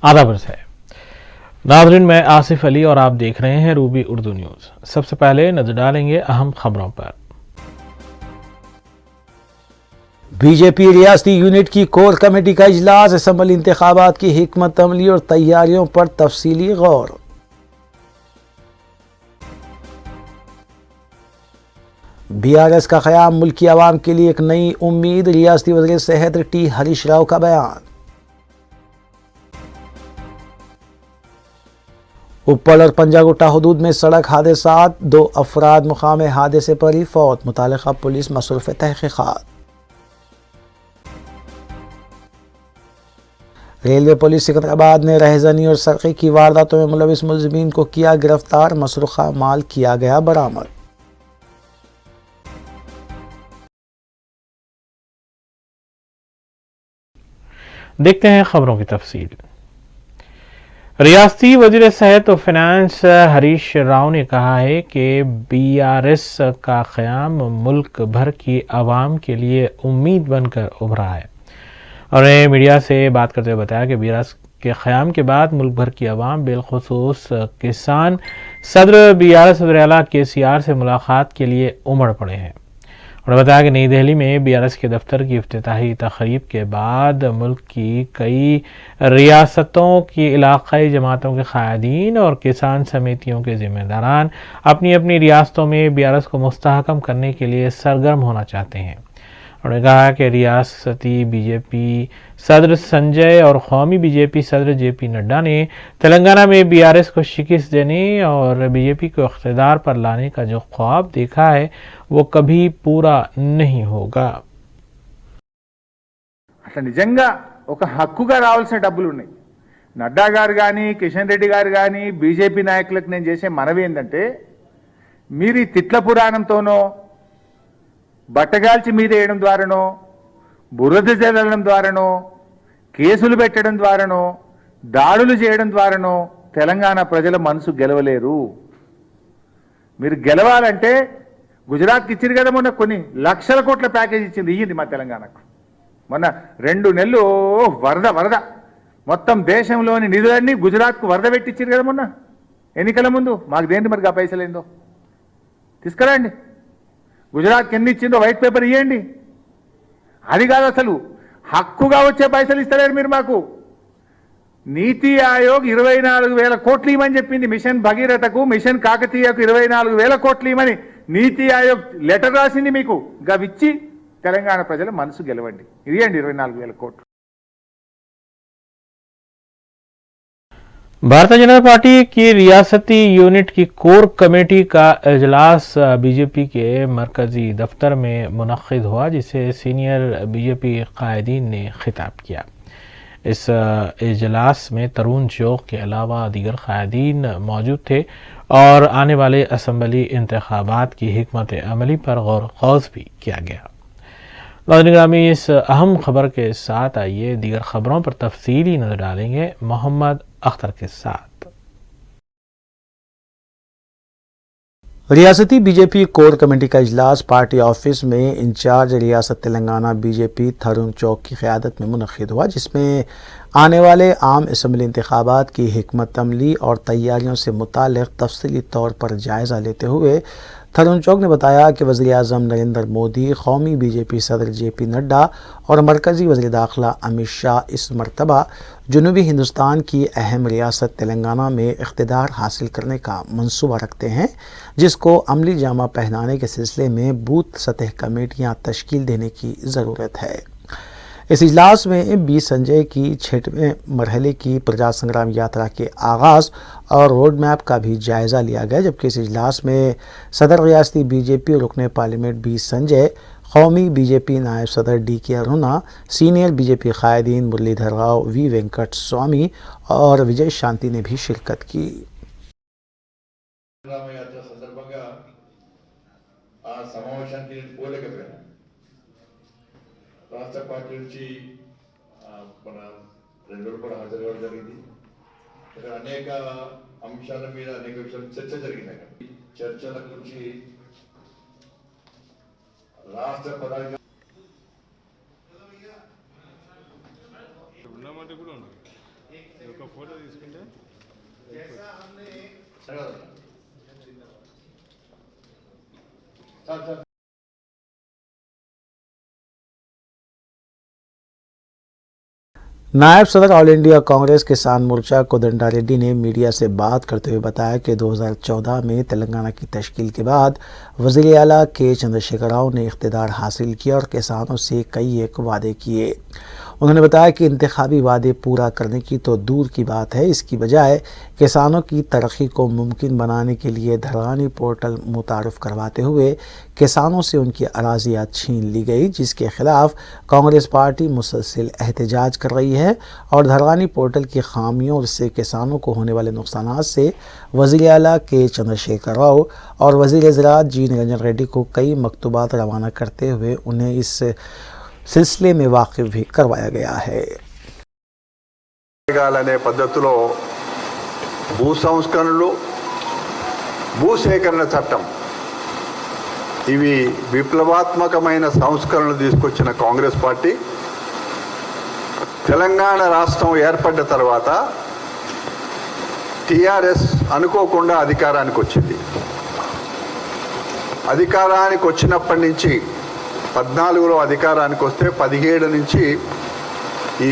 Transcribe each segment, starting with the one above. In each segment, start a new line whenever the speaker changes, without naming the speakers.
आदाब है नाज़रीन, मैं आसिफ अली और आप देख रहे हैं रूबी उर्दू न्यूज़। सबसे पहले नजर डालेंगे अहम खबरों पर।
बीजेपी रियासती यूनिट की कोर कमेटी का इजलास, असम्बली इंतखाबात की हिकमत अमली और तैयारियों पर तफसीली गौर। बीआरएस का क़याम मुल्क की आवाम के लिए एक नई उम्मीद, रियासती वज़ीर सेहत टी हरीश राव का बयान। उपल और पंजागुट्टा हदूद में सड़क हादसात, 2 अफराद मुकाम हादसे पर ही फौत, मुतालिका पुलिस मसरूफ़ तहक़ीक़ात। रेलवे पुलिस सिकंदराबाद ने रहज़नी और सरक़ी की वारदातों में मुलविस मुलज़िमीन को किया गिरफ्तार, मसरूक़ा माल किया गया बरामद।
देखते हैं खबरों की तफसील। रियासती वजीर सेहत और फिनांस हरीश राव ने कहा है कि बीआरएस का क़याम मुल्क भर की आवाम के लिए उम्मीद बनकर उभरा है। उन्होंने मीडिया से बात करते हुए बताया कि बीआरएस के क़याम के बाद मुल्क भर की आवाम बिलखुसूस किसान सदर बीआरएस वज़ीर आला KCR से मुलाकात के लिए उमड़ पड़े हैं। उन्होंने बताया कि नई दिल्ली में बीआरएस के दफ्तर की इफ्तिताही तक़रीब के बाद मुल्क की कई रियासतों की इलाक़ाई जमातों के क़ायदीन और किसान समितियों के ज़िम्मेदारान अपनी अपनी रियासतों में बीआरएस को मुस्तहकम करने के लिए सरगर्म होना चाहते हैं। उन्होंने कहा कि रियासती बीजेपी सदर संजय और कौमी बीजेपी सदर JP नड्डा ने तेलंगाना में बीआरएस को शिकस्त देने और बीजेपी को इक़्तिदार पर लाने का जो ख्वाब देखा है वो कभी पूरा नहीं होगा।
అట్లా నిజంగా ఒక హక్కుగా రావాల్సిన డబ్బులు ఉన్నాయి. నడ్డా గారు కానీ కిషన్ రెడ్డి గారు కానీ బీజేపీ నాయకులకు నేను చేసే మనవి ఏంటంటే, మీరు ఈ తిట్ల పురాణంతోనో బట్టగాల్చి మీద వేయడం ద్వారానో బురద జల్లడం ద్వారానో కేసులు పెట్టడం ద్వారానో దాడులు చేయడం ద్వారానో తెలంగాణ ప్రజల మనసు గెలవలేరు. మీరు గెలవాలంటే గుజరాత్కి ఇచ్చారు కదా, మొన్న కొన్ని లక్షల కోట్ల ప్యాకేజ్ ఇచ్చింది, ఇయ్యింది మా తెలంగాణకు. మొన్న 2 నెలలు వరద మొత్తం దేశంలోని నిధులన్నీ గుజరాత్కు వరద పెట్టించారు కదా మొన్న ఎన్నికల ముందు. మాకు దేంటి మరి ఆ పైసలు ఏందో తీసుకురండి. గుజరాత్కి ఎన్ని ఇచ్చిందో వైట్ పేపర్ ఇవ్వండి. అది కాదు, అసలు హక్కుగా వచ్చే పైసలు ఇస్తలేరు మీరు మాకు. నీతి ఆయోగ్ 24,000 కోట్లు ఇవ్వమని చెప్పింది. మిషన్ భగీరథకు, మిషన్ కాకతీయకు 24,000 కోట్లు ఇవ్వమని నీతి ఆయోగ్ లెటర్ రాసింది మీకు. గవిచ్చి తెలంగాణ ప్రజల మనసు గెలవండి, ఇవ్వండి 24,000 కోట్లు.
भारतीय जनता पार्टी की रियासती यूनिट की कोर कमेटी का इजलास बीजेपी के मरकजी दफ्तर में मुनक्किद हुआ, जिसे सीनियर बीजेपी कायदीन ने खिताब किया। इस इजलास में तरुण चौक के अलावा दीगर कायदीन मौजूद थे और आने वाले असम्बली इंतखाबात की हिकमत अमली पर गौर खौज भी किया गया। नाज़रीन, इस अहम खबर के साथ आइए दीगर खबरों पर तफसीली नजर डालेंगे मोहम्मद अख्तर के साथ।
रियासती बीजेपी कोर कमेटी का इजलास पार्टी ऑफिस में इंचार्ज रियासत तेलंगाना बीजेपी थरुण चौक की क़यादत में मुनक्किद हुआ, जिसमें आने वाले आम असम्बली इंतखाबात की हिकमत अमली और तैयारियों से मुताल्लिक़ तफसीली तौर पर जायज़ा लेते हुए थरुण चौक ने बताया कि वज़ीर आज़म नरेंद्र मोदी, कौमी बीजेपी सदर JP नड्डा और मरकज़ी वज़ीर दाखिला अमित शाह इस मरतबा जनूबी हिंदुस्तान की अहम रियासत तेलंगाना में इक़्तिदार हासिल करने का मंसूबा रखते हैं, जिसको अमली जामा पहनाने के सिलसिले में बूथ सतह कमेटियाँ तश्कील देने की ज़रूरत है। इस इजलास में B संजय की 6वें मरहले की प्रजा संग्राम यात्रा के आगाज़ और रोड मैप का भी जायज़ा लिया गया, जबकि इस इजलास में सदर रियासती बीजेपी रुकने पार्लियामेंट B संजय, कौमी बीजेपी नायब सदर DK अरुणा, सीनियर बीजेपी कायदीन मुरलीधर राव, V वेंकट स्वामी और विजय शांति ने भी शिरकत की।
రాష్ట్ర పార్టీ నుంచి మన రెండోడు కూడా హాజరు కావడం జరిగింది. ఇక్కడ అనేక అంశాల మీద అనేక విషయాలు చర్చ జరిగినాయి. చర్చల గురించి రాష్ట్ర పదాధికారులు
नायब सदर ऑल इंडिया कांग्रेस किसान मोर्चा कोदंडा रेड्डी ने मीडिया से बात करते हुए बताया कि 2014 में तेलंगाना की तश्कील के बाद वज़ीर आला के चंद्रशेखर राव ने इख्तिदार हासिल किया और किसानों से कई एक वादे किए। उन्होंने बताया कि इंतखाबी वादे पूरा करने की तो दूर की बात है, इसकी बजाय किसानों की तरक्की को मुमकिन बनाने के लिए धरवानी पोर्टल मुतारफ़ करवाते हुए किसानों से उनकी अराज़ियाँ छीन ली गई, जिसके खिलाफ कांग्रेस पार्टी मुसलसल एहतजाज कर रही है और धरवानी पोर्टल की खामियों और इससे किसानों को होने वाले नुकसानात से वज़ीर आला के चंद्रशेखर राव और वज़ीर ज़राअत जी निरंजन रेड्डी को कई मकतूबात रवाना करते हुए उन्हें इस सिलसिले में वाकिफ भी करवाया गया है।
అనే పద్ధతిలో భూ సంస్కరణలు, భూసేకరణ చట్టం ఇవి విప్లవాత్మకమైన సంస్కరణలు తీసుకొచ్చిన కాంగ్రెస్ పార్టీ తెలంగాణ రాష్ట్రం ఏర్పడ్డ తర్వాత టిఆర్ఎస్ అనుకోకుండా అధికారానికి వచ్చింది. అధికారానికి వచ్చినప్పటి నుంచి 14లో అధికారానికి వస్తే 17 నుంచి ఈ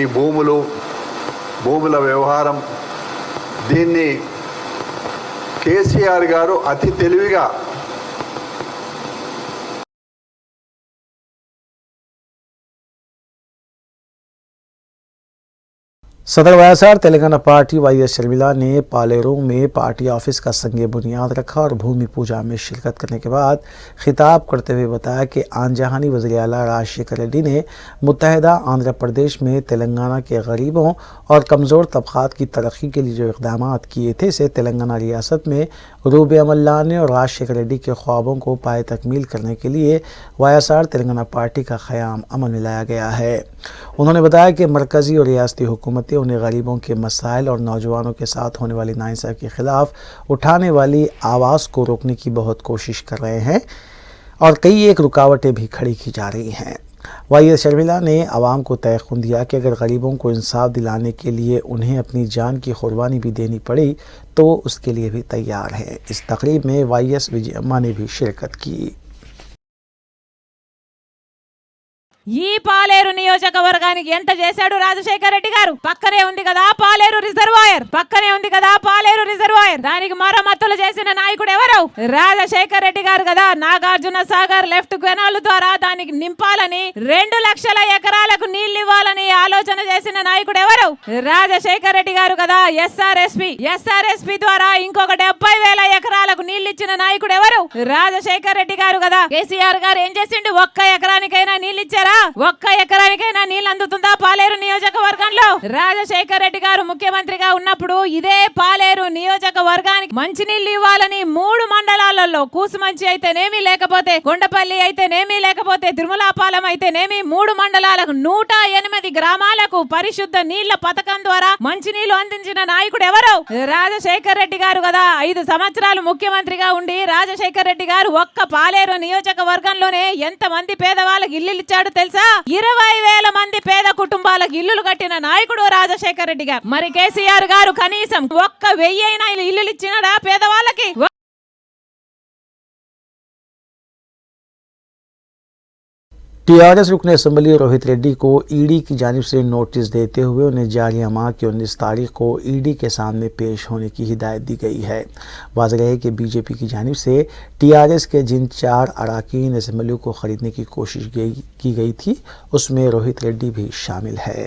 భూముల వ్యవహారం దీన్ని కేసీఆర్ గారు అతి తెలివిగా
सदर वायएसआर तेलंगाना पार्टी वाईएस शर्मिला ने पालेरू में पार्टी ऑफिस का संगे बुनियाद रखा और भूमि पूजा में शिरकत करने के बाद खिताब करते हुए बताया कि आनजहानी वज़ीर आला राजशेखर रेड्डी ने मुत्तहिदा आंध्र प्रदेश में तेलंगाना के गरीबों और कमज़ोर तबक़ात की तरक्की के लिए जो इक़दाम किए थे, इसे तेलंगाना रियासत में रूब अमल लाने और राजशेखर रेड्डी के ख्वाबों को पाए तकमील करने के लिए वाईएसआर तेलंगाना पार्टी का क़याम अमल में लाया गया है। उन्होंने बताया कि मरकज़ी और रियासती हुकूमतें उन्हें गरीबों के मसाइल और नौजवानों के साथ होने वाली नाइंसाफ़ी के ख़िलाफ़ उठाने वाली आवाज़ को रोकने की बहुत कोशिश कर रहे हैं और कई एक रुकावटें भी खड़ी की जा रही हैं। वाईएस शर्मिला ने आवाम को तयक़ुन दिया कि अगर गरीबों को इंसाफ दिलाने के लिए उन्हें अपनी जान की कुर्बानी भी देनी पड़ी तो उसके लिए भी तैयार हैं। इस तकरीब में वाईएस विजयम्मा ने भी शिरकत की।
ఈ పాలేరు నియోజకవర్గానికి ఎంత చేశాడు రాజశేఖర రెడ్డి గారు? పక్కనే ఉంది కదా పాలేరు రిజర్వాయర్, పక్కనే ఉంది కదా పాలేరు రిజర్వాయర్, దానికి మరమ్మతులు చేసిన నాయకుడు ఎవరు? రాజశేఖర రెడ్డి గారు కదా. నాగార్జున సాగర్ లెఫ్ట్ కెనాల్ ద్వారా దానికి నింపాలని 2 లక్షల ఎకరాలకు నీళ్లు ఇవ్వాలని ఆలోచన చేసిన నాయకుడు ఎవరు? రాజశేఖర రెడ్డి గారు కదా. ఎస్ఆర్ఎస్పి ద్వారా ఇంకొక 70,000 ఎకరాలకు నీళ్లు ఇచ్చిన నాయకుడు ఎవరు? రాజశేఖర రెడ్డి గారు కదా. కేసీఆర్ గారు ఏం చేసిండు? 1 ఎకరానికైనా నీళ్లు ఇచ్చారా? 1 ఎకరానికైనా నీళ్లు అందుతుందా పాలేరు నియోజకవర్గంలో? రాజశేఖర రెడ్డి గారు ముఖ్యమంత్రిగా ఉన్నప్పుడు ఇదే పాలేరు నియోజకవర్గానికి మంచినీళ్లు ఇవ్వాలని 3 మండలాలలో కూసుమంచి అయితేనేమి, లేకపోతే కొండపల్లి అయితేనేమి, లేకపోతే తిరుమలాపాలెం అయితేనేమి 3 మండలాలకు 108 గ్రామాలకు పరిశుద్ధ నీళ్ల పథకం ద్వారా మంచినీళ్లు అందించిన నాయకుడు ఎవరు? రాజశేఖర రెడ్డి గారు కదా. 5 సంవత్సరాలు ముఖ్యమంత్రిగా ఉండి రాజశేఖర రెడ్డి గారు ఒక్క పాలేరు నియోజకవర్గంలోనే ఎంతమంది పేదవాళ్ళకి ఇల్లు ఇచ్చాడు తెలుసా? 20,000 మంది పేద కుటుంబాలకు ఇల్లులు కట్టిన నాయకుడు రాజశేఖర రెడ్డి గారు. మరి కేసీఆర్ గారు కనీసం 1,000 అయినా ఇల్లులు ఇచ్చినాడా పేదవాళ్ళకి?
टीआरएस रुकन असम्बली रोहित रेड्डी को ईडी की जानिब से नोटिस देते हुए उन्हें जारी माह की 19 तारीख को ईडी के सामने पेश होने की हिदायत दी गई है। वाज़ेह है कि बीजेपी की जानिब से टीआरएस के जिन 4 अरकान असम्बली को ख़रीदने की कोशिश की गई थी उसमें रोहित रेड्डी भी शामिल है।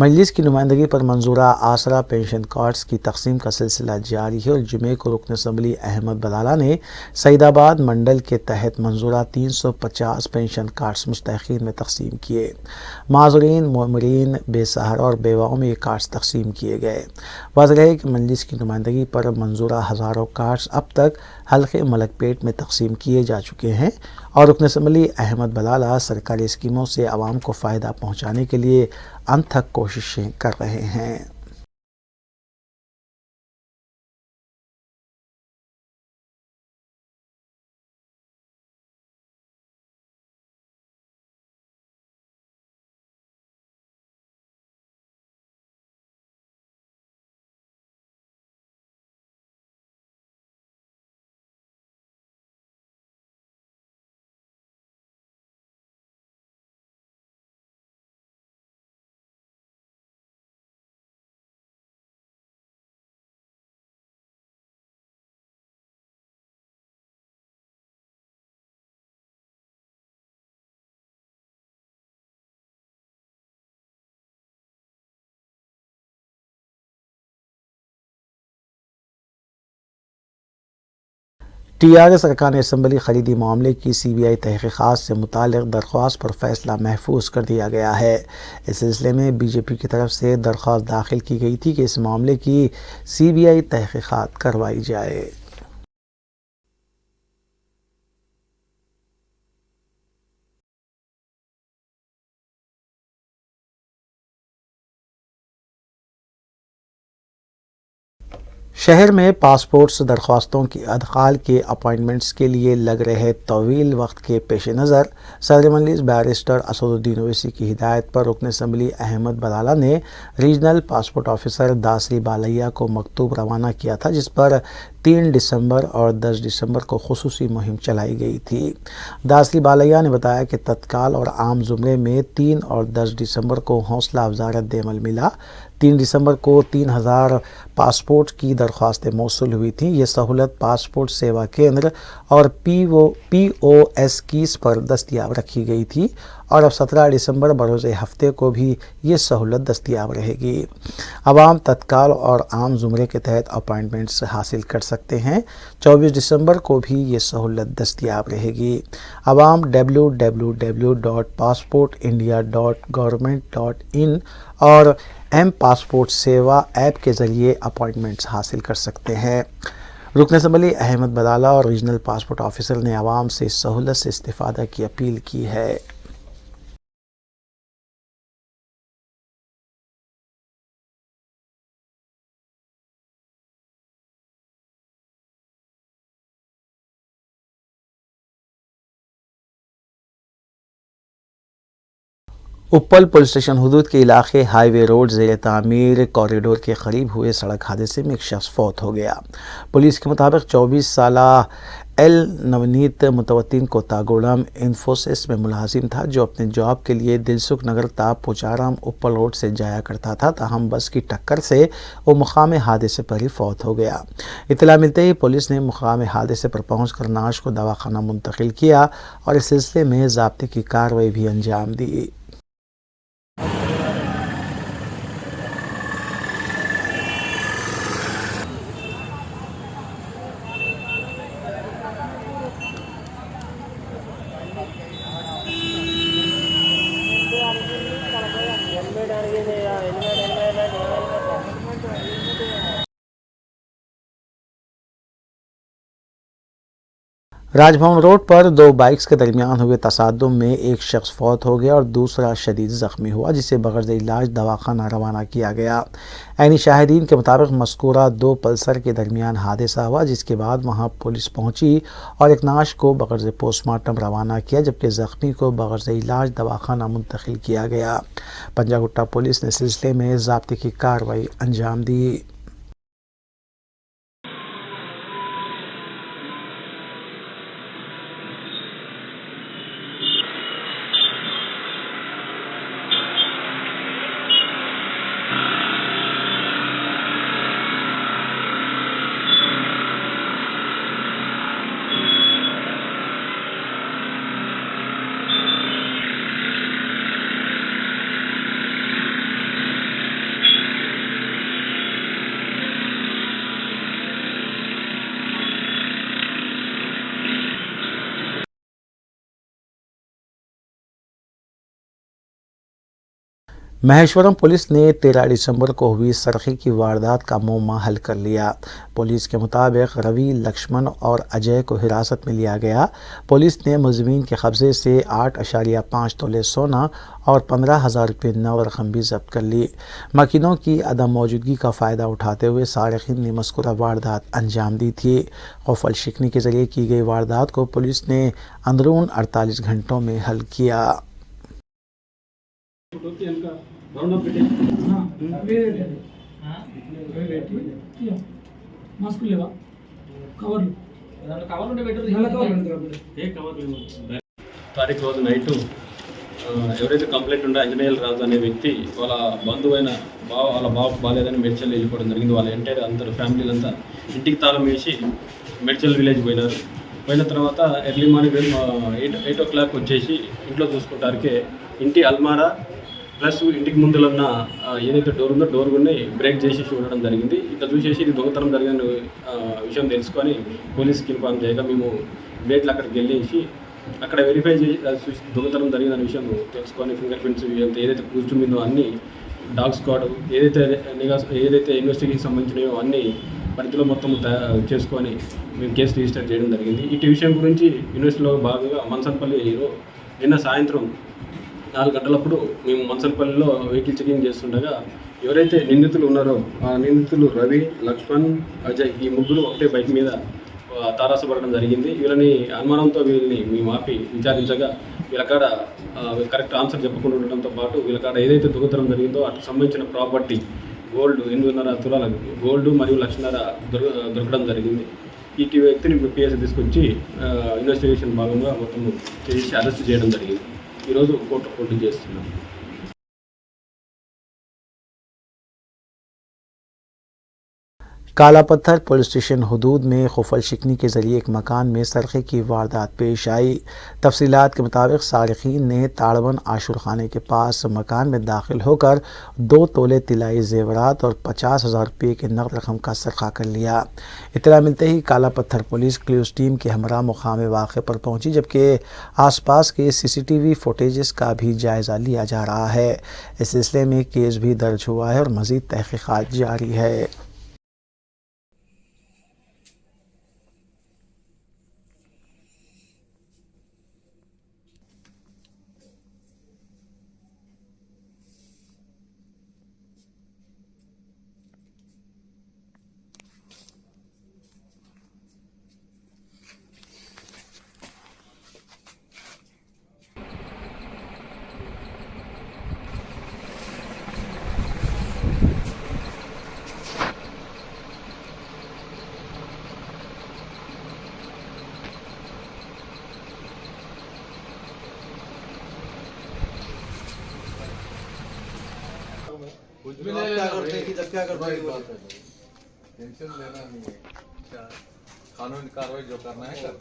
मजलिस की नुमाइंदगी पर मंजूरा आसरा पेंशन कार्ड्स की तकसीम का सिलसिला जारी है और जुमे को रुकन असम्बली अहमद बलाला ने सईदाबाद मंडल के तहत मंजूरा 350 पेंशन कार्ड्स मुस्तहिकीन में तकसीम किए। माज़ूरीन, मोमरीन, बेसहारा और बेवाओं में ये कार्ड्स तकसीम किए गए। वाज़ेह है कि मजलिस की नुमाइंदगी पर मंजूरा हज़ारों कार्ड्स अब तक हल्के मलकपेट में तकसीम किए जा चुके हैं और रुकन असम्बली अहमद बलाला सरकारी स्कीमों से आवाम को फ़ायदा पहुँचाने के लिए अनथक कोशिशें कर रहे हैं। टीआरएस अरकान असम्बली खरीदी मामले की सीबीआई तहकीकात से मुताल्लिक़ दरख्वास्त पर फैसला महफूज कर दिया गया है। इस सिलसिले में बीजेपी की तरफ से दरख्वास्त दाखिल की गई थी कि इस मामले की सीबीआई तहकीकात करवाई जाए। शहर में पासपोर्ट्स दरख्वास्तों की अदखाल के अपॉइंटमेंट्स के लिए लग रहे तवील वक्त के पेश नज़र सदर मजलिस बैरिस्टर असदुद्दीन ओवैसी की हिदायत पर रुकन असम्बली अहमद बलाला ने regional passport officer Dasari Balayya को मकतूब रवाना किया था, जिस पर 3 दिसंबर और 10 दिसंबर को खुसूसी मुहिम चलाई गई थी। दासरी बालैया ने बताया कि तत्काल और आम ज़ुमरे में 3 और 10 दिसंबर को हौसला अफजा रद्द-ए-अमल मिला। 3 दिसंबर को 3000 पासपोर्ट की दरख्वास्तें मौसूल हुई थीं। ये सहूलत पासपोर्ट सेवा केंद्र और POS कीस पर दस्तियाब रखी गई थी और अब 17 दिसंबर बरोज़े हफ्ते को भी ये सहूलत दस्तियाब रहेगी। अवाम तत्काल और आम ज़ुमरे के तहत अपॉइंटमेंट्स हासिल कर सकते हैं। 24 दिसंबर को भी ये सहूलत दस्तियाब रहेगी। अवाम www.passportindia.government.in और M-पासपोर्ट सेवा ऐप के ज़रिए अपॉइंटमेंट्स हासिल कर सकते हैं। रुकन असम्बली अहमद बलाला और रीजनल पासपोर्ट ऑफिसर ने आवाम से इस सहूलत से इस्तिफ़ादा की अपील की है। उप्पल पुलिस स्टेशन हुदूद के इलाके हाईवे रोड ज़ेर तामीर कॉरिडोर के करीब हुए सड़क हादसे में एक शख्स फौत हो गया। पुलिस के मुताबिक 24 साला एल नवनीत मुतवत्तिन कोतागोड़म इन्फोसिस में मुलाजिम था, जो अपने जॉब के लिए दिलसुख नगर ता पोचाराम उप्पल रोड से जाया करता था। ताहम बस की टक्कर से वो मुकाम हादसे पर ही फौत हो गया। इत्तला मिलते ही पुलिस ने मुकाम हादसे पर पहुंचकर नाश को दवाखाना मुंतकिल किया और इस सिलसिले में ज़ाब्ते की कार्रवाई भी अंजाम दी। राजभवन रोड पर 2 बाइक्स के दरमियान हुए तसादुम में एक शख्स फौत हो गया और दूसरा शदीद ज़ख्मी हुआ, जिसे बगैर इलाज दवाखाना रवाना किया गया। ऐनी शाहिदीन के मुताबिक मज़कूरा 2 पल्सर के दरमियान हादसा हुआ, जिसके बाद वहां पुलिस पहुंची और एक नाश को बगैर पोस्टमार्टम रवाना किया, जबकि ज़ख्मी को बगैर इलाज दवाखाना मुंतकिल किया गया। पंजागुट्टा पुलिस ने सिलसिले में ज़ाब्ते की कार्रवाई अंजाम दी। महेश्वरम पुलिस ने 13 दिसंबर को हुई सरखी की वारदात का मुकदमा हल कर लिया। पुलिस के मुताबिक रवि, लक्ष्मण और अजय को हिरासत में लिया गया। पुलिस ने मुलजिमीन के कब्जे से 8.5 तोले सोना और 15,000 रुपये नव रकम भी जब्त कर ली। मकीनों की अदम मौजूदगी का फ़ायदा उठाते हुए सारिकीन ने मज़कूरा वारदात अंजाम दी थी। खुफल शिकनी के ज़रिए की गई वारदात को पुलिस ने अंदरून 48 घंटों में हल किया।
తారీఖు రోజు నైటు ఎవరైతే కంప్లైంట్ ఉండే ఆంజనేయులు రాజు అనే వ్యక్తి వాళ్ళ బంధువైన వాళ్ళ బాబు బాలేదని మెడ్చల్ వెళ్ళిపోవడం జరిగింది. వాళ్ళ ఎంటైర్ అందరూ ఫ్యామిలీలంతా ఇంటికి తాళం వేసి మెడ్చల్ విలేజ్ పోయినారు. పోయిన తర్వాత ఎర్లీ మార్నింగ్ 8 o'clock వచ్చేసి ఇంట్లో చూసుకుంటారికే ఇంటి అల్మారా ప్లస్ ఇంటికి ముందులో ఉన్న ఏదైతే డోర్ ఉందో డోర్ కూడా బ్రేక్ చేసి చూడడం జరిగింది. ఇట్లా చూసేసి ఇది దొంగతనం జరిగిన విషయం తెలుసుకొని పోలీస్కి ఇన్ఫార్మ్ చేయగా మేము ఇమీడియట్లీ అక్కడికి వెళ్ళేసి అక్కడ వెరిఫై చేసి దొంగతనం జరిగిన విషయం తెలుసుకొని ఫింగర్ ప్రింట్స్ ఏదైతే కూర్చుందో అన్ని డాగ్ స్క్వాడ్ ఏదైతే ఇన్వెస్టిగేషన్ సంబంధించినవో అన్ని పరిధిలో మొత్తం చేసుకొని మేము కేసు రిజిస్టర్ చేయడం జరిగింది. ఇటు విషయం గురించి యూనివర్సిటీలో భాగంగా మన్సన్పల్లిలో నిన్న సాయంత్రం 4 గంటలప్పుడు మేము మన్సన్పల్లిలో వెహికల్ చెకింగ్ చేస్తుండగా ఎవరైతే నిందితులు ఉన్నారో ఆ నిందితులు రవి, లక్ష్మణ్, అజయ్ ఈ ముగ్గురు ఒకటే బైక్ మీద తారాసపడడం జరిగింది. వీళ్ళని అనుమానంతో వీళ్ళని మేము ఆపి విచారించగా వీళ్ళకాడ కరెక్ట్ ఆన్సర్ చెప్పకుండా ఉండడంతో పాటు వీళ్ళకాడ ఏదైతే దొంగతనం జరిగిందో అటు సంబంధించిన ప్రాపర్టీ గోల్డ్ 8.5 తులాల గోల్డ్ మరియు 1,00,000 దొరకడం జరిగింది. ఈ వ్యక్తిని పిఎస్ తీసుకొచ్చి ఇన్వెస్టిగేషన్ భాగంగా మొత్తం చేసి అరెస్ట్ చేయడం జరిగింది. ఈరోజు కోర్టు రిపోర్ట్ చేస్తున్నాం.
काला पत्थर पुलिस स्टेशन हदूद में खुफल शिकनी के ज़रिए एक मकान में सरखे की वारदात पेश आई। तफसीलात के मुताबिक सारिकीन ने ताड़वन आशुर खाने के पास मकान में दाखिल होकर 2 तोले तिलाई जेवरात और 50,000 रुपये के नकद रकम का सरखा कर लिया। इत्तला मिलते ही काला पत्थर पुलिस क्लूज टीम के हमरा मुकाम वाक़े पर पहुंची, जबकि आसपास के CCTV फुटेजेस का भी जायज़ा लिया जा रहा है। इस सिलसिले में केस भी दर्ज हुआ है और मज़ीद तहक़ीक़ात जारी है।
टेंशन लेना नहीं है, कानूनी कार्रवाई जो करना है कर।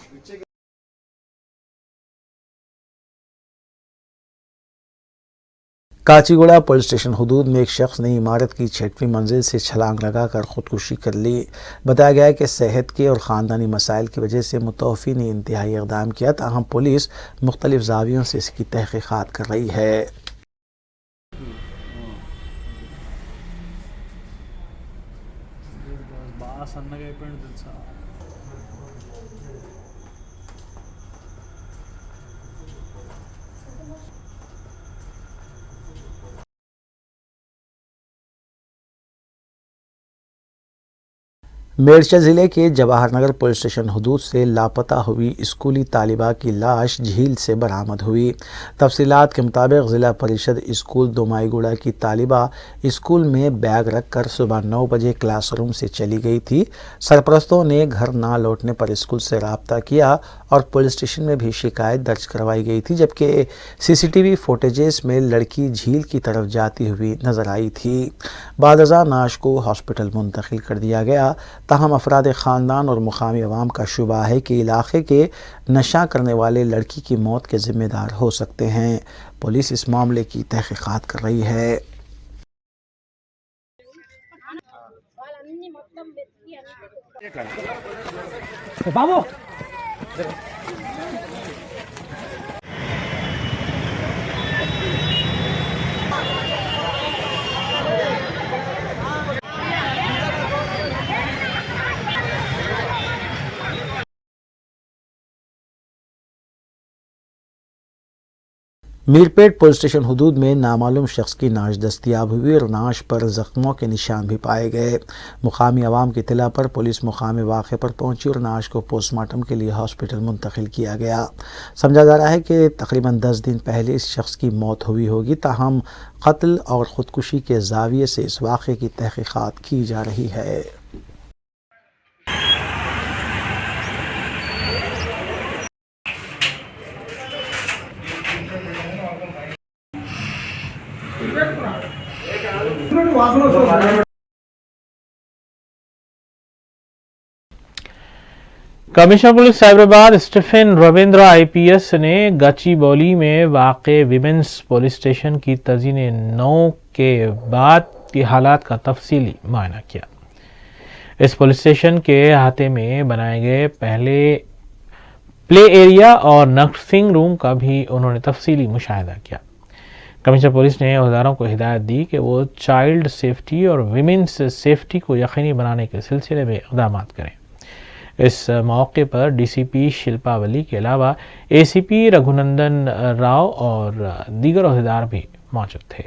काचीगुड़ा पुलिस स्टेशन हदूद में एक शख्स ने इमारत की 6वीं मंजिल से छलांग लगाकर खुदकुशी कर ली। बताया गया है कि सेहत के और ख़ानदानी मसाइल की वजह से मुतवफ़ी ने इंतहाई इक़दाम किया, ताहम पुलिस मुख्तलिफ ज़ावियों से इसकी तहक़ीक़ात कर रही है। मेरठ ज़िले के जवाहर नगर पुलिस स्टेशन हदूद से लापता हुई स्कूली तालिबा की लाश झील से बरामद हुई। तफसीलात के मुताबिक ज़िला परिषद स्कूल दोमाईगुड़ा की तालिबा स्कूल में बैग रखकर सुबह 9 बजे क्लासरूम से चली गई थी। सरपरस्तों ने घर ना लौटने पर स्कूल से रब्ता किया और पुलिस स्टेशन में भी शिकायत दर्ज करवाई गई थी, जबकि CCTV फुटेजेस में लड़की झील की तरफ जाती हुई नजर आई थी। बादअज़ां नाश को हॉस्पिटल मुंतकिल कर दिया गया। ताहम अफराद ख़ानदान और मुकामी अवाम का शुबा है कि इलाके के नशा करने वाले लड़की की मौत के ज़िम्मेदार हो सकते हैं। पुलिस इस मामले की तहक़ीक़ात कर रही है।
बाबू
मीरपेट पुलिस स्टेशन हुदूद में नामालूम शख्स की नाश दस्तियाब हुई और नाश पर जख्मों के निशान भी पाए गए। मुकामी अवाम की इत्तला पर पुलिस मुकामी वाक़े पर पहुंची और नाश को पोस्टमार्टम के लिए हॉस्पिटल मुंतकिल किया गया। समझा जा रहा है कि तकरीबन 10 दिन पहले इस शख्स की मौत हुई होगी, ताहम कत्ल और ख़ुदकुशी के ज़ाविये से इस वाक़े की तहक़ीक़ात की जा रही है।
Commissioner police Cyberabad Stephen Ravindra IPS ने गचीबौली में वाक़े विमेंस पुलिस स्टेशन की तज़ीन नौ के बाद की हालात का तफसीली मुआयना किया। इस पुलिस स्टेशन के अहाते में बनाए गए पहले प्ले एरिया और नर्सिंग रूम का भी उन्होंने तफसीली मुशाहिदा किया। कमिश्नर पुलिस ने अहदेदारों को हिदायत दी कि वो चाइल्ड सेफ्टी और विमेंस सेफ्टी को यकीनी बनाने के सिलसिले में इक़दाम करें। इस मौके पर DCP शिल्पावली के अलावा ACP रघुनंदन राव और दीगर अहदेदार भी मौजूद थे।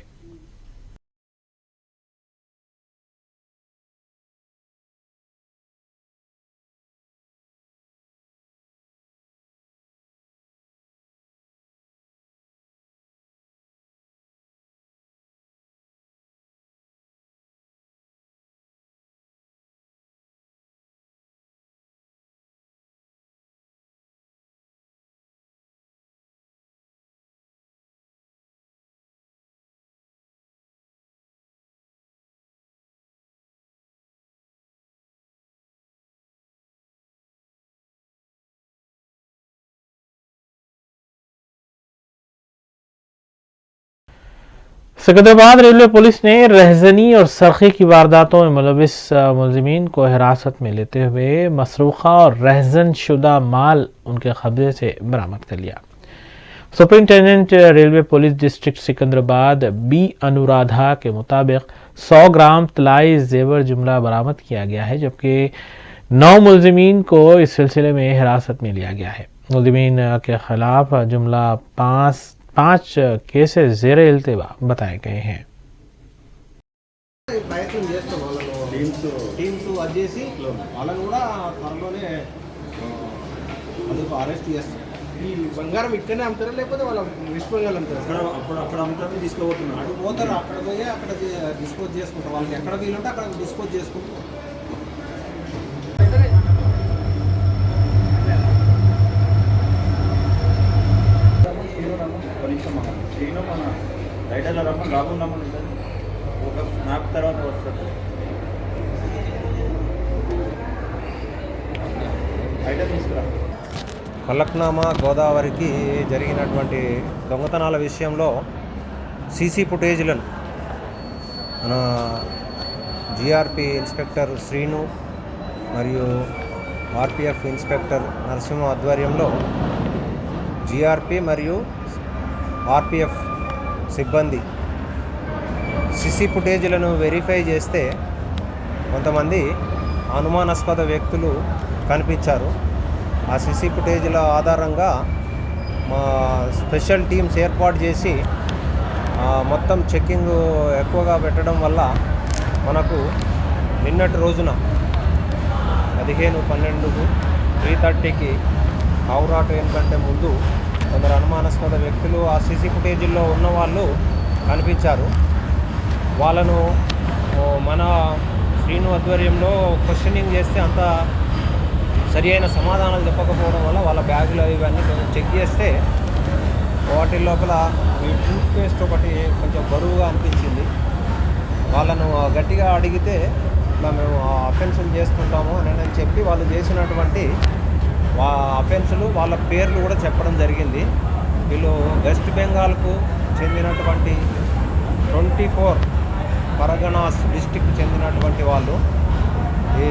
सिकंदराबाद रेलवे पुलिस ने रहजनी और सरखे की वारदातों में मुलविस मुलजिमीन को हिरासत में लेते हुए मसरूखा और रहजन शुदा माल उनके कब्जे से बरामद कर लिया। Superintendent railway police district Secunderabad B Anuradha के मुताबिक 100 ग्राम तलाई जेवर जुमला बरामद किया गया है, जबकि 9 मुलजिमीन को इस सिलसिले में हिरासत में लिया गया है। मुलजिमीन के खिलाफ जुमला 5 केसेस ज़ेरे इल्तिबा बताए गए हैं।
ప్రయత్నం చేస్తాం టీమ్స్ అది చేసి వాళ్ళని కూడా త్వరలోనే అందుకు అరెస్ట్ చేస్తాం. ఈ బంగారం ఇక్కడనే అమ్ముతారా లేకపోతే వాళ్ళ వెస్ట్ బెంగాల్ అమ్ముతారా? అక్కడ అమ్ముతారు, తీసుకుపోతున్నారు. అటు పోతారు, అక్కడ పోయి అక్కడ డిస్పోజ్ చేసుకుంటారు. వాళ్ళకి ఎక్కడ వీలుంటే అక్కడ డిస్పోజ్ చేసుకుంటారు. మన రైడర్ల రమ్మని రాకున్నామని ఒక స్నాప్ తర్వాత వస్తుంది. రైడర్ తీసుకురా. ఫలక్నామా గోదావరికి జరిగినటువంటి దొంగతనాల విషయంలో సీసీ ఫుటేజ్లను మన GRP ఇన్స్పెక్టర్ శ్రీను మరియు RPF ఇన్స్పెక్టర్ నరసింహ ఆధ్వర్యంలో GRP మరియు RPF సిబ్బంది సీసీ ఫుటేజ్లను వెరిఫై చేస్తే కొంతమంది అనుమానాస్పద వ్యక్తులు కనిపించారు. ఆ సీసీ ఫుటేజ్ల ఆధారంగా మా స్పెషల్ టీమ్స్ ఏర్పాటు చేసి మొత్తం చెక్కింగ్ ఎక్కువగా పెట్టడం వల్ల మనకు నిన్నటి రోజున 15/12 హౌరా ట్రైన్ కంటే ముందు కొందరు అనుమానాస్పద వ్యక్తులు ఆ సీసీ ఫుటేజీల్లో ఉన్న వాళ్ళు కనిపించారు. వాళ్ళను మన శ్రీను ఆధ్వర్యంలో క్వశ్చనింగ్ చేస్తే అంత సరి అయిన సమాధానాలు చెప్పకపోవడం వల్ల వాళ్ళ బ్యాగులు ఇవన్నీ కొంచెం చెక్ చేస్తే వాటి లోపల ఈ టూత్ పేస్ట్ ఒకటి కొంచెం బరువుగా అనిపించింది. వాళ్ళను గట్టిగా అడిగితే మేము అఫెన్సులు చేస్తుంటాము అని చెప్పి వాళ్ళు చేసినటువంటి అఫెన్సులు వాళ్ళ పేర్లు కూడా చెప్పడం జరిగింది. వీళ్ళు వెస్ట్ బెంగాల్కు చెందినటువంటి 24 పరగనాస్ డిస్టిక్ చెందినటువంటి వాళ్ళు. ఈ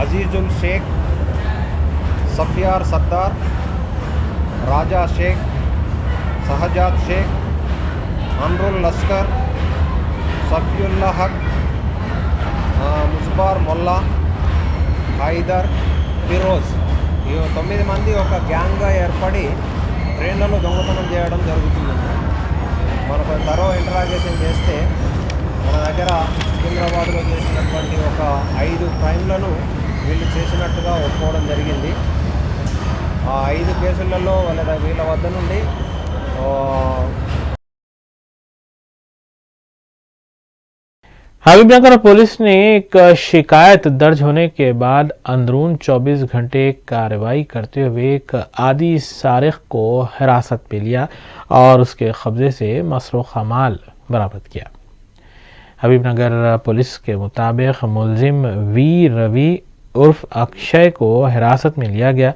అజీజుల్ షేక్, సఫియార్ సర్దార్, రాజా షేక్, సహజాద్ షేక్, అన్రుల్ లస్కర్, సఫియుల్లా హక్, ముజ్బార్ మొల్లా, హైదర్, ఫిరోజ్, ఈ 9 మంది ఒక గ్యాంగ్గా ఏర్పడి ట్రైన్లలో దొంగతనం చేయడం జరుగుతుంది. మనకు తరో ఇంటరాగేషన్ చేస్తే మన దగ్గర సికింద్రాబాద్లో చేసినటువంటి ఒక 5 క్రైమ్లను వీళ్ళు చేసినట్టుగా ఒప్పుకోవడం జరిగింది. ఆ 5 కేసులలో వీళ్ళ వద్ద నుండి
हबीबनगर पुलिस ने एक शिकायत दर्ज होने के बाद अंदरून 24 घंटे कार्रवाई करते हुए एक आदि सारिक को हिरासत में लिया और उसके कब्जे से मसरूक़ा माल बरामद किया। हबीबनगर पुलिस के मुताबिक मुलजिम वी रवि उर्फ अक्षय को हिरासत में लिया गया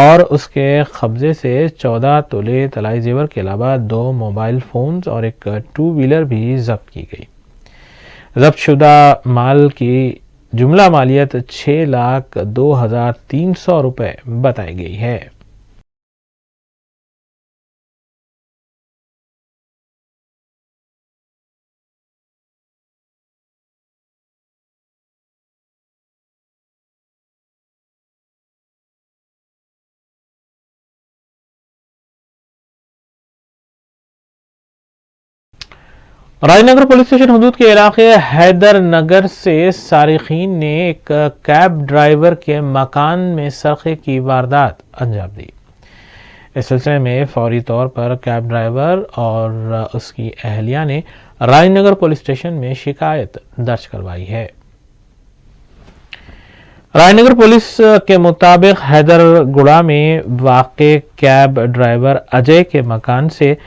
और उसके कब्जे से 14 तोले तलाई जेवर के अलावा 2 मोबाइल फ़ोन्स और एक 2 व्हीलर भी जब्त की गई। जब्तशुदा माल की जुमला मालियत 6,02,300 रुपये बताई गई है। राजनगर पुलिस स्टेशन हदूद के इलाके हैदर नगर से सारिकीन ने एक कैब ड्राइवर के मकान में सरक़े की वारदात अंजाम दी। इस सिलसिले में फौरी तौर पर कैब ड्राइवर और उसकी अहलिया ने राजनगर पुलिस स्टेशन में शिकायत दर्ज करवाई है। राजनगर पुलिस के मुताबिक हैदरगुड़ा में वाक़े कैब ड्राइवर अजय के मकान से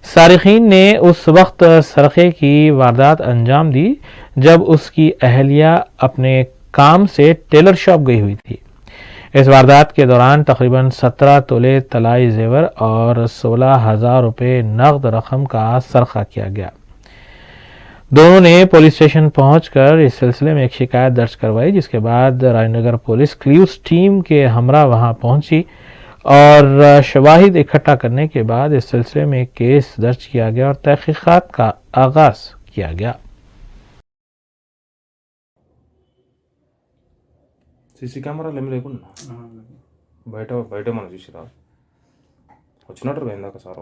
सारिकीन ने उस वक्त सरक़े की वारदात अंजाम दी जब उसकी अहलिया अपने काम से टेलर शॉप गई हुई थी। इस वारदात के दौरान तकरीबन 17 तोले तलाई जेवर और 16,000 रुपये नकद रकम का सरक़ा किया गया। दोनों ने पुलिस स्टेशन पहुंचकर इस सिलसिले में एक शिकायत दर्ज करवाई, जिसके बाद राजनगर पुलिस क्लूज टीम के हमरा वहां पहुंची और शवाहिद इकट्ठा करने के बाद इस सिलसिले में एक केस दर्ज किया गया और तहकीकात का आगाज किया गया।
सीसी కెమెరాలు ఏమి లేకుండా బయట మనం చూసిరా వచ్చినట్టు పోయిందాక సార్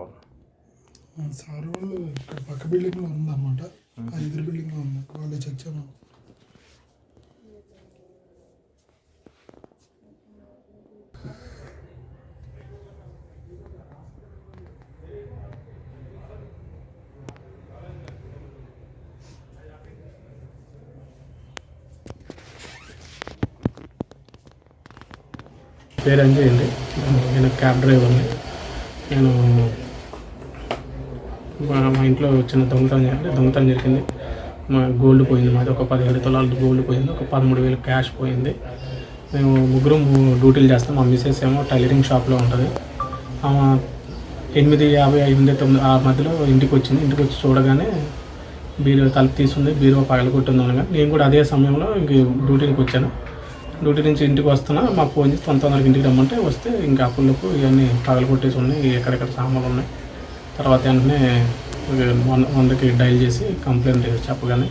వాళ్ళు
ఇక్కడ పక్క బిల్డింగ్లో ఉందన్నమాట. ఆ ఎదురు బిల్డింగ్లో ఉంది, వాళ్ళు చెక్ చేయమని.
పేరు అంజయ్ అండి. నేను క్యాబ్ డ్రైవర్ని. నేను మా ఇంట్లో చిన్న దొంగతనం జరిగింది. మా గోల్డ్ పోయింది. మాది ఒక 17 తులాలు గోల్డ్ పోయింది, ఒక 13,000 క్యాష్ పోయింది. మేము ముగ్గురం డ్యూటీలు చేస్తాం. మా మిసెస్ ఏమో టైలరింగ్ షాప్లో ఉంటుంది. 8:50 ఆ మధ్యలో ఇంటికి వచ్చింది. ఇంటికి వచ్చి చూడగానే బీరో తలుపు తీసుంది, బీరో పగలగొట్టింది అనగా నేను కూడా అదే సమయంలో ఇంక డ్యూటీకి వచ్చాను. డ్యూటీ నుంచి ఇంటికి వస్తున్నా మాకు ఫోన్ చేసి తొందరగా ఇంటికి రమ్మంటే వస్తే ఇంకా అప్పులకు ఇవన్నీ పగలగొట్టేసి ఉన్నాయి, ఎక్కడెక్కడ సామాన్లు ఉన్నాయి. తర్వాత వెంటనే 100కి డైల్ చేసి కంప్లైంట్ చెప్పగానే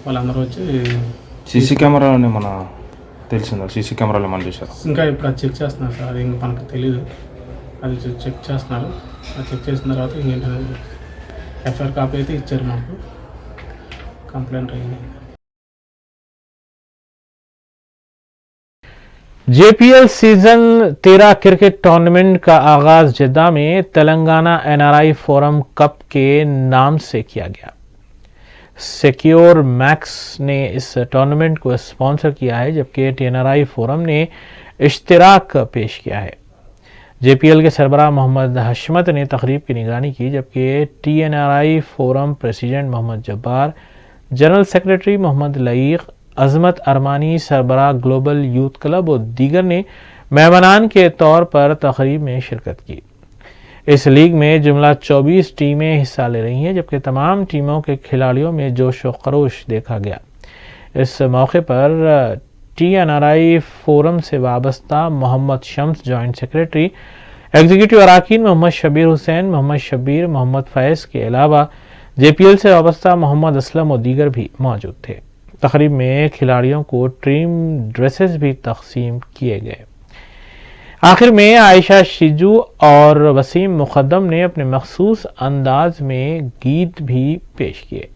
వాళ్ళందరూ వచ్చి
సీసీ కెమెరాలని మన తెలిసిందా? సీసీ కెమెరాలు ఏమన్నా చూసారు?
ఇంకా ఇప్పుడు అది చెక్ చేస్తున్నారు సార్. అది ఇంకా మనకు తెలియదు. అది చెక్ చేస్తున్నారు. అది చెక్ చేసిన తర్వాత ఇంకేంటంటే ఎఫ్ఐఆర్ కాపీ అయితే ఇచ్చారు మాకు. కంప్లైంట్ అయింది.
JPL सीजन 13 क्रिकेट टूर्नामेंट का आगाज जिद्दा में तेलंगाना NRI फोरम कप के नाम से किया गया। सिक्योर मैक्स ने इस टूर्नामेंट को स्पॉन्सर किया है, जबकि TNRI फोरम ने इश्तिराक पेश किया है। JPL के सरबराह मोहम्मद हशमत ने तकरीब की निगरानी की, जबकि TNRI forum president Mohammed Jabbar, general secretary Mohammed Laiq, Azmat Armani, सरबराह ग्लोबल यूथ क्लब और दीगर ने मेहमानान के तौर पर तकरीब में शिरकत की। इस लीग में जुमला 24 टीमें हिस्सा ले रही हैं, जबकि तमाम टीमों के खिलाड़ियों में जोश व खरोश देखा गया। इस मौके पर TNRI फोरम से वाबस्ता Mohammed Shams joint secretary, executive अराकीन मोहम्मद शबीर हुसैन, मोहम्मद शबीर, मोहम्मद फैज़ के अलावा JPL से वाबस्ता मोहम्मद असलम और दीगर भी मौजूद थे। तकरीब में खिलाड़ियों को टीम ड्रेसेस भी तकसीम किए गए। आखिर में आयशा शिजू और वसीम मुकद्दम ने अपने मखसूस अंदाज में गीत भी पेश किए।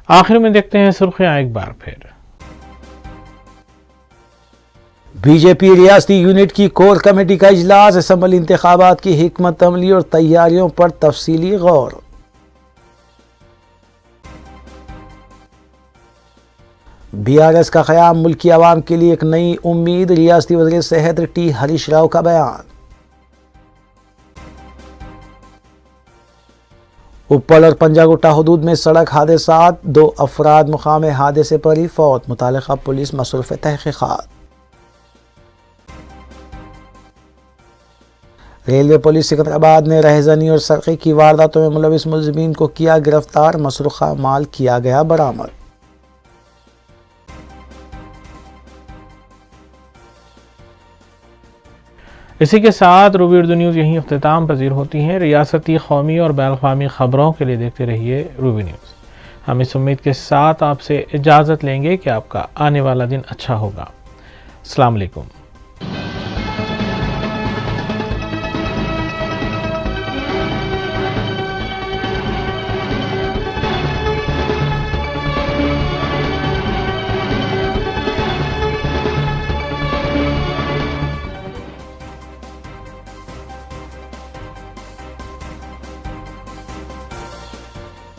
आखिर में देखते हैं सुर्खियां एक बार फिर।
बीजेपी रियासती यूनिट की कोर कमेटी का इजलास, असम्बली इंतखाबात की हिकमत अमली और तैयारियों पर तफसीली गौर। बीआरएस का क़याम मुल्क की आवाम के लिए एक नई उम्मीद, रियासती वज़ीर सेहत टी हरीश राव का बयान। उपल और पंजागुट्टा हदूद में सड़क हादसात, 2 अफराद मुकाम हादसे पर ही फौत, मुतालिका पुलिस मसरूफ़ तहक़ीक़ात। रेलवे पुलिस सिकंदराबाद ने रहज़नी और सरक़े की वारदातों में मुलविस मुलज़िमीन को किया गिरफ्तार, मसरूक़ा माल किया गया बरामद।
इसी के साथ रूबी उर्दू न्यूज़ यहीं अख्तिताम पजीर होती हैं। रियासती, कौमी और बैनुल-अक़वामी ख़बरों के लिए देखते रहिए रूबी न्यूज़। हम इस उम्मीद के साथ आपसे इजाज़त लेंगे कि आपका आने वाला दिन अच्छा होगा। अस्सलाम वालेकुम।